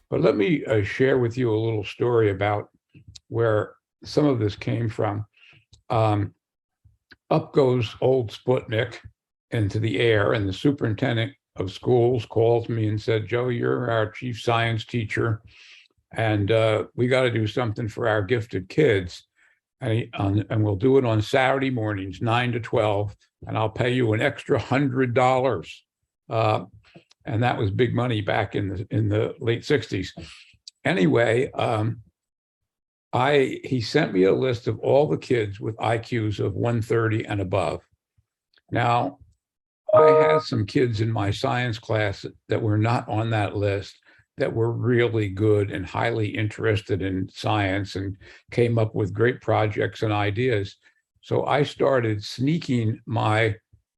But let me share with you a little story about where some of this came from. Up goes old Sputnik into the air, and the superintendent of schools called me and said, "Joe, you're our chief science teacher, and we got to do something for our gifted kids. And we'll do it on Saturday mornings, 9 to 12, and I'll pay you an extra $100." And that was big money back in the late 60s. Anyway, he sent me a list of all the kids with IQs of 130 and above. Now, I had some kids in my science class that were not on that list that were really good and highly interested in science and came up with great projects and ideas. So I started sneaking my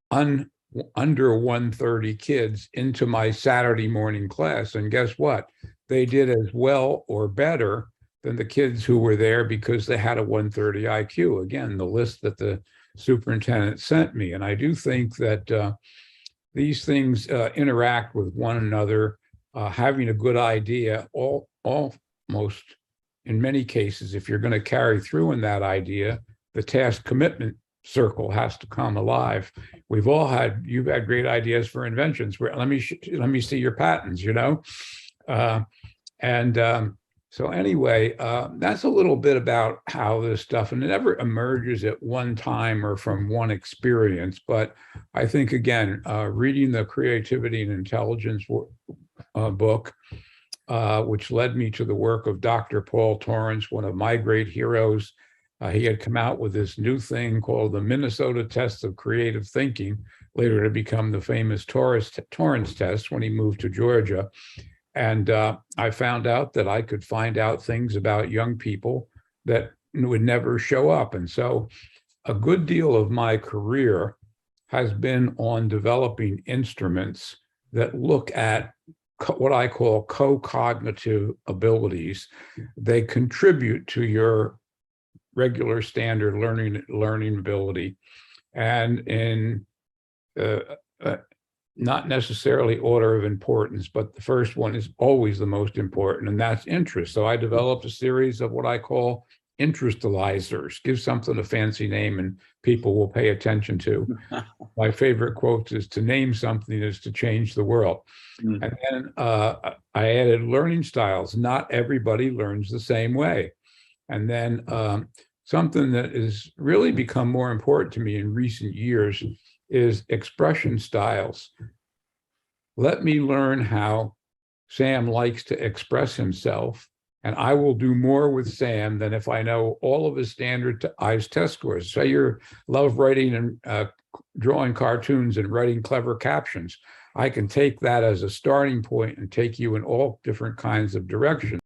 under 130 kids into my Saturday morning class. And guess what? They did as well or better than the kids who were there because they had a 130 IQ. Again, the list that the superintendent sent me. And I do think that these things interact with one another. Having a good idea, almost in many cases, if you're going to carry through in that idea, the task commitment circle has to come alive. You've had great ideas for inventions. Let me see your patents, So anyway, that's a little bit about how this stuff, and it never emerges at one time or from one experience. But I think, again, reading the Creativity and Intelligence book, which led me to the work of Dr. Paul Torrance, one of my great heroes. He had come out with this new thing called the Minnesota Test of Creative Thinking, later to become the famous Torrance test when he moved to Georgia. And I found out that I could find out things about young people that would never show up. And so a good deal of my career has been on developing instruments that look at what I call co-cognitive abilities. They contribute to your regular standard learning ability. And in not necessarily order of importance, but the first one is always the most important, and that's interest. So I developed a series of what I call interestalizers. Give something a fancy name and people will pay attention to. My favorite quote is, "To name something is to change the world." And then I added learning styles. Not everybody learns the same way. And then something that has really become more important to me in recent years is expression styles. Let me learn how Sam likes to express himself, and I will do more with Sam than if I know all of his standardized test scores. Say you love writing and drawing cartoons and writing clever captions. I can take that as a starting point and take you in all different kinds of directions.